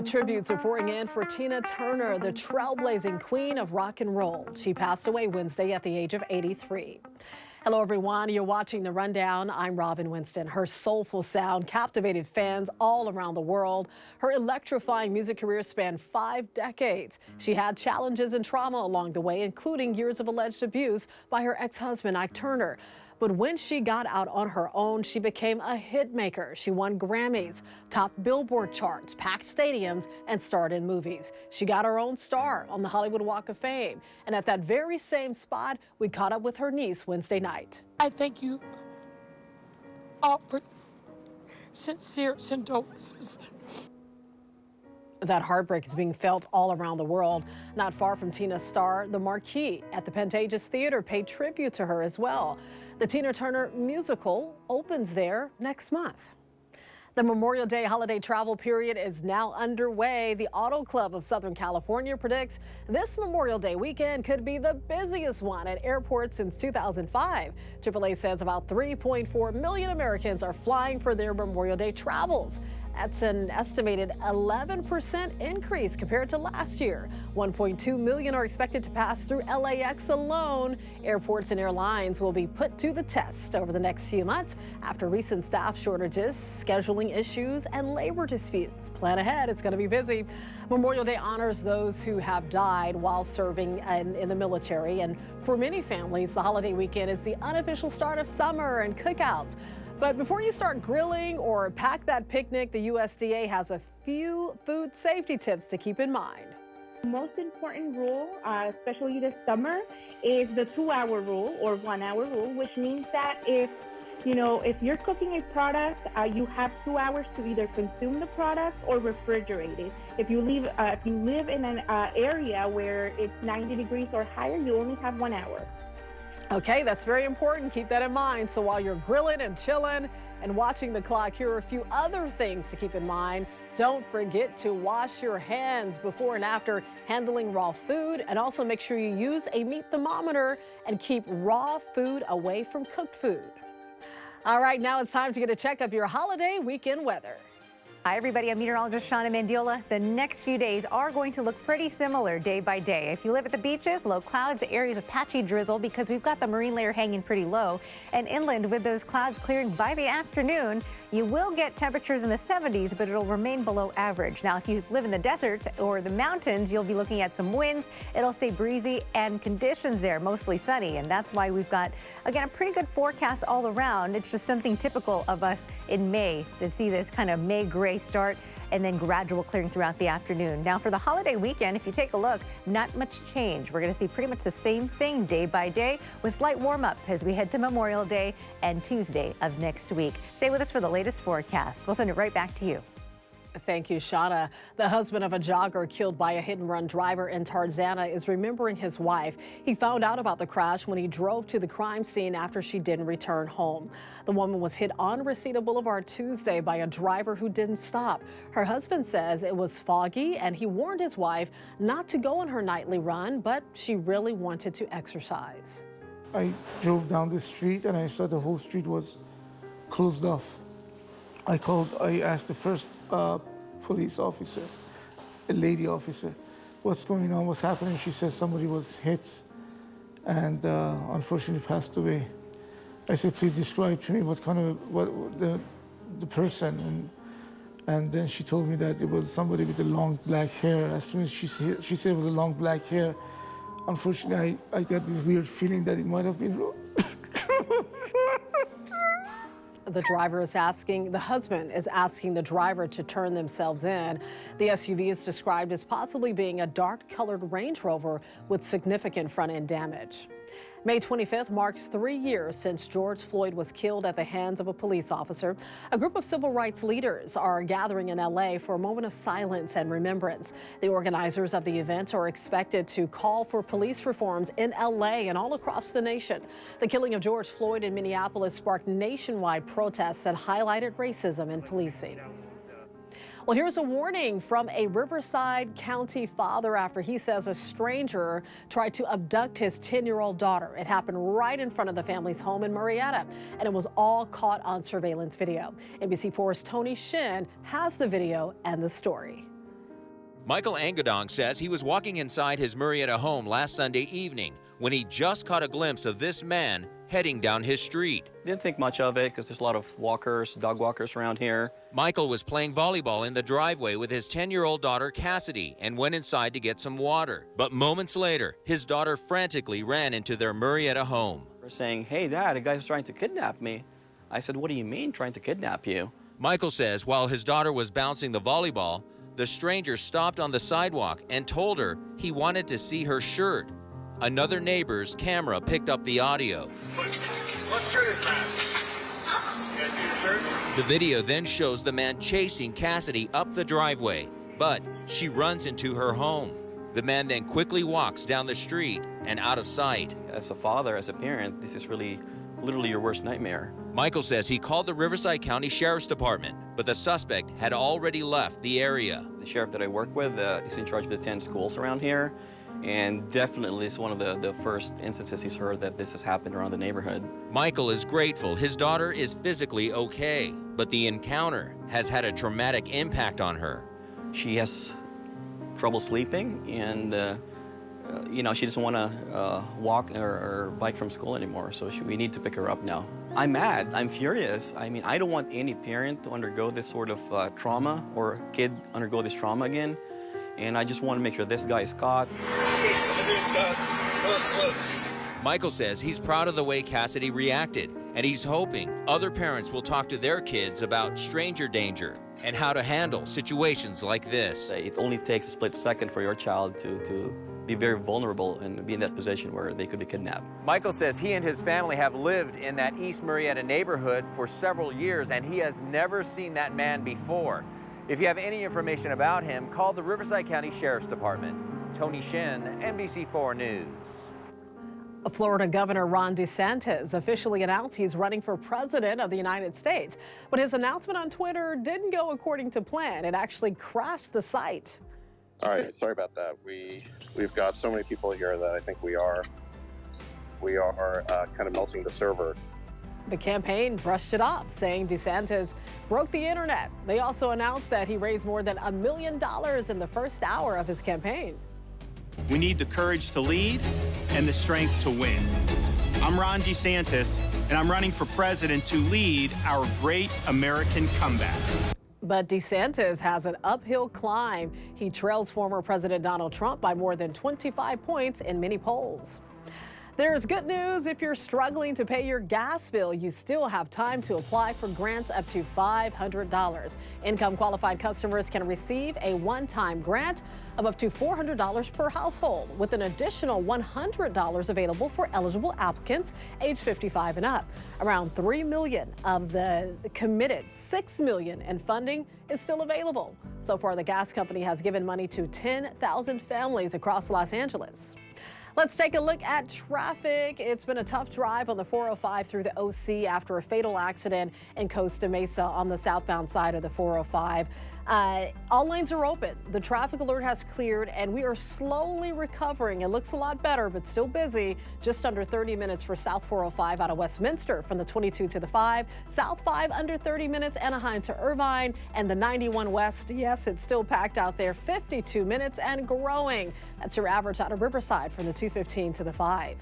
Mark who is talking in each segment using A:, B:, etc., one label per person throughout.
A: Tributes are pouring in for Tina Turner, the trailblazing queen of rock and roll. She passed away Wednesday at the age of 83. Hello, everyone. You're watching The Rundown. I'm Robin Winston. Her soulful sound captivated fans all around the world. Her electrifying music career spanned 5 decades. She had challenges and trauma along the way, including years of alleged abuse by her ex-husband, Ike Turner. But when she got out on her own, she became a hit maker. She won Grammys, topped Billboard charts, packed stadiums, and starred in movies. She got her own star on the Hollywood Walk of Fame. And at that very same spot, we caught up with her niece Wednesday night.
B: I thank you all for sincere condolences.
A: That heartbreak is being felt all around the world. Not far from Tina's star, the Marquee at the Pantages Theater paid tribute to her as well. The Tina Turner musical opens there next month. The Memorial Day holiday travel period is now underway. The Auto Club of Southern California predicts this Memorial Day weekend could be the busiest one at airports since 2005. AAA says about 3.4 million Americans are flying for their Memorial Day travels. That's an estimated 11% increase compared to last year. 1.2 million are expected to pass through LAX alone. Airports and airlines will be put to the test over the next few months after recent staff shortages, scheduling issues, and labor disputes. Plan ahead, it's going to be busy. Memorial Day honors those who have died while serving in the military. And for many families, the holiday weekend is the unofficial start of summer and cookouts. But before you start grilling or pack that picnic, the USDA has a few food safety tips to keep in mind.
C: The most important rule, especially this summer, is the 2-hour rule or 1-hour rule, which means that if you're cooking a product, you have 2 hours to either consume the product or refrigerate it. If you live in an area where it's 90 degrees or higher, you only have 1 hour.
A: Okay, that's very important. Keep that in mind. So while you're grilling and chilling and watching the clock, here are a few other things to keep in mind. Don't forget to wash your hands before and after handling raw food, and also make sure you use a meat thermometer and keep raw food away from cooked food. All right, now it's time to get a check of your holiday weekend weather.
D: Hi, everybody. I'm meteorologist Shauna Mandiola. The next few days are going to look pretty similar day by day. If you live at the beaches, low clouds, areas of patchy drizzle because we've got the marine layer hanging pretty low. And inland, with those clouds clearing by the afternoon, you will get temperatures in the 70s, but it'll remain below average. Now, if you live in the desert or the mountains, you'll be looking at some winds. It'll stay breezy and conditions there, mostly sunny. And that's why we've got, again, a pretty good forecast all around. It's just something typical of us in May to see this kind of May gray start and then gradual clearing throughout the afternoon. Now for the holiday weekend, if you take a look, not much change. We're going to see pretty much the same thing day by day with slight warm up as we head to Memorial Day and Tuesday of next week. Stay with us for the latest forecast. We'll send it right back to you.
A: Thank you, Shauna. The husband of a jogger killed by a hit-and-run driver in Tarzana is remembering his wife. He found out about the crash when he drove to the crime scene after she didn't return home. The woman was hit on Reseda Boulevard Tuesday by a driver who didn't stop. Her husband says it was foggy, and he warned his wife not to go on her nightly run, but she really wanted to exercise.
E: I drove down the street, and I saw the whole street was closed off. I asked the first police officer, a lady officer, what's going on, what's happening? She said somebody was hit and unfortunately passed away. I said, please describe to me what the person, and then she told me that it was somebody with the long black hair. As soon as she said it was a long black hair, unfortunately I got this weird feeling that it might have been
A: The husband is asking the driver to turn themselves in. The SUV is described as possibly being a dark-colored Range Rover with significant front-end damage. May 25th marks 3 years since George Floyd was killed at the hands of a police officer. A group of civil rights leaders are gathering in LA for a moment of silence and remembrance. The organizers of the event are expected to call for police reforms in LA and all across the nation. The killing of George Floyd in Minneapolis sparked nationwide protests that highlighted racism in policing. Well, here's a warning from a Riverside County father after he says a stranger tried to abduct his 10-year-old daughter. It happened right in front of the family's home in Marietta, and it was all caught on surveillance video. NBC4's Tony Shin has the video and the story.
F: Michael Angadong says he was walking inside his Marietta home last Sunday evening when he just caught a glimpse of this man heading down his street.
G: Didn't think much of it because there's a lot of walkers, dog walkers around here.
F: Michael was playing volleyball in the driveway with his 10-year-old daughter Cassidy and went inside to get some water. But moments later, his daughter frantically ran into their Marietta home.
G: They're saying, "Hey, Dad, a guy's trying to kidnap me." I said, "What do you mean trying to kidnap you?"
F: Michael says while his daughter was bouncing the volleyball, the stranger stopped on the sidewalk and told her he wanted to see her shirt. Another neighbor's camera picked up the audio.
H: What shirt is that? Can I see your shirt?
F: The video then shows the man chasing Cassidy up the driveway, but she runs into her home. The man then quickly walks down the street and out of sight.
G: As a father, as a parent, this is really literally your worst nightmare.
F: Michael says he called the Riverside County Sheriff's Department, but the suspect had already left the area.
G: The sheriff that I work with is in charge of the 10 schools around here, and definitely it's one of the first instances he's heard that this has happened around the neighborhood.
F: Michael is grateful his daughter is physically okay, but the encounter has had a traumatic impact on her.
G: She has trouble sleeping, and she doesn't want to walk or bike from school anymore, so we need to pick her up now. I'm mad. I'm furious. I mean, I don't want any parent to undergo this sort of trauma or kid undergo this trauma again, and I just want to make sure this guy is caught.
F: Michael says he's proud of the way Cassidy reacted, and he's hoping other parents will talk to their kids about stranger danger and how to handle situations like this.
G: It only takes a split second for your child to be very vulnerable and be in that position where they could be kidnapped.
F: Michael says he and his family have lived in that East Marietta neighborhood for several years, and he has never seen that man before. If you have any information about him, call the Riverside County Sheriff's Department. Tony Shin, NBC4 News.
A: Florida Governor Ron DeSantis officially announced he's running for president of the United States. But his announcement on Twitter didn't go according to plan. It actually crashed the site.
I: All right, sorry about that. We've got so many people here that I think we are kind of melting the server.
A: The campaign brushed it off, saying DeSantis broke the internet. They also announced that he raised more than $1 million in the first hour of his campaign.
J: We need the courage to lead and the strength to win. I'm Ron DeSantis, and I'm running for president to lead our great American comeback.
A: But DeSantis has an uphill climb. He trails former President Donald Trump by more than 25 points in many polls. There's good news. If you're struggling to pay your gas bill, you still have time to apply for grants up to $500. Income qualified customers can receive a one-time grant of up to $400 per household, with an additional $100 available for eligible applicants age 55 and up. Around $3 million of the committed $6 million in funding is still available. So far, the gas company has given money to 10,000 families across Los Angeles. Let's take a look at traffic. It's been a tough drive on the 405 through the OC after a fatal accident in Costa Mesa on the southbound side of the 405. All lanes are open. The traffic alert has cleared, and we are slowly recovering. It looks a lot better, but still busy. Just under 30 minutes for South 405 out of Westminster from the 22 to the 5. South 5 under 30 minutes, Anaheim to Irvine. And the 91 West, yes, it's still packed out there, 52 minutes and growing. That's your average out of Riverside from the 215 to the 5.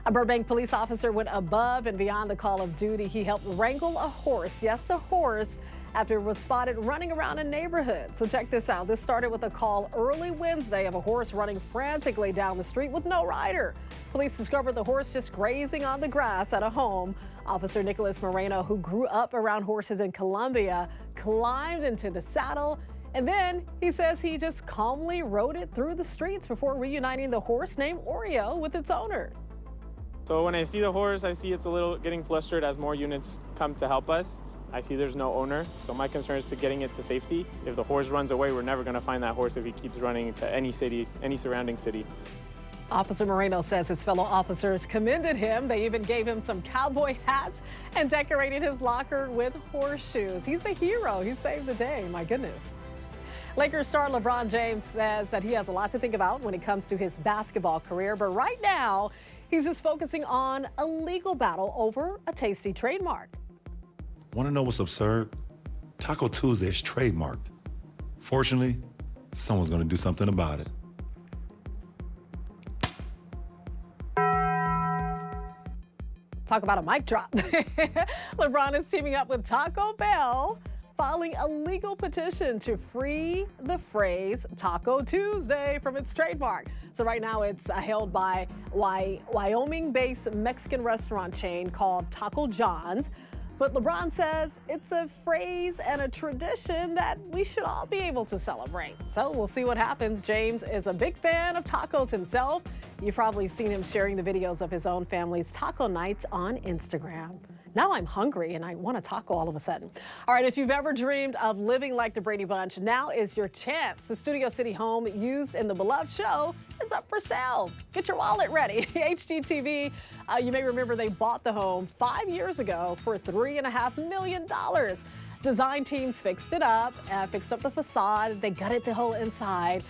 A: A Burbank police officer went above and beyond the call of duty. He helped wrangle a horse, yes, a horse, after it was spotted running around a neighborhood. So check this out. This started with a call early Wednesday of a horse running frantically down the street with no rider. Police discovered the horse just grazing on the grass at a home. Officer Nicholas Moreno, who grew up around horses in Colombia, climbed into the saddle, and then he says he just calmly rode it through the streets before reuniting the horse named Oreo with its owner.
K: So when I see the horse, I see it's a little getting flustered as more units come to help us. I see there's no owner, so my concern is to getting it to safety. If the horse runs away, we're never going to find that horse if he keeps running to any city, any surrounding city.
A: Officer Moreno says his fellow officers commended him. They even gave him some cowboy hats and decorated his locker with horseshoes. He's a hero. He saved the day. My goodness. Lakers star LeBron James says that he has a lot to think about when it comes to his basketball career. But right now, he's just focusing on a legal battle over a tasty trademark.
L: Want to know what's absurd? Taco Tuesday is trademarked. Fortunately, someone's going to do something about it.
A: Talk about a mic drop. LeBron is teaming up with Taco Bell, filing a legal petition to free the phrase Taco Tuesday from its trademark. So right now it's held by Wyoming-based Mexican restaurant chain called Taco John's. But LeBron says it's a phrase and a tradition that we should all be able to celebrate. So we'll see what happens. James is a big fan of tacos himself. You've probably seen him sharing the videos of his own family's taco nights on Instagram. Now I'm hungry and I want a taco all of a sudden. All right, if you've ever dreamed of living like the Brady Bunch, now is your chance. The Studio City home used in the beloved show is up for sale. Get your wallet ready. HGTV, you may remember they bought the home 5 years ago for $3.5 million. Design teams fixed it up, fixed up the facade. They gutted the whole inside.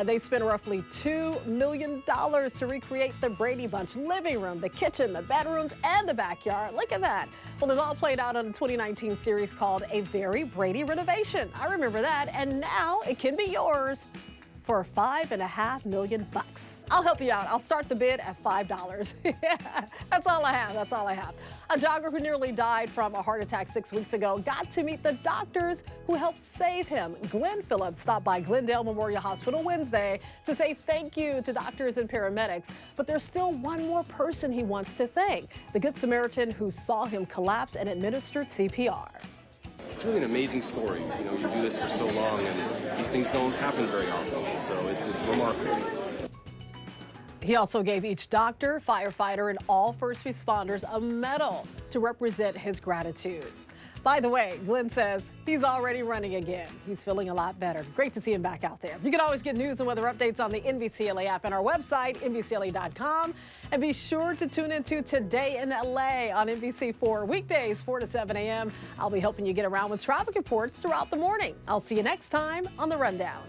A: They spent roughly $2 million to recreate the Brady Bunch living room, the kitchen, the bedrooms, and the backyard. Look at that. Well, it all played out on a 2019 series called A Very Brady Renovation. I remember that, and now it can be yours for $5.5 million. I'll help you out. I'll start the bid at $5. That's all I have. That's all I have. A jogger who nearly died from a heart attack 6 weeks ago got to meet the doctors who helped save him. Glenn Phillips stopped by Glendale Memorial Hospital Wednesday to say thank you to doctors and paramedics. But there's still one more person he wants to thank, the Good Samaritan who saw him collapse and administered CPR.
M: It's really an amazing story. You know, you do this for so long, and these things don't happen very often, so it's remarkable.
A: He also gave each doctor, firefighter, and all first responders a medal to represent his gratitude. By the way, Glenn says he's already running again. He's feeling a lot better. Great to see him back out there. You can always get news and weather updates on the NBCLA app and our website, NBCLA.com. And be sure to tune into Today in LA on NBC4 weekdays, 4 to 7 a.m. I'll be helping you get around with traffic reports throughout the morning. I'll see you next time on The Rundown.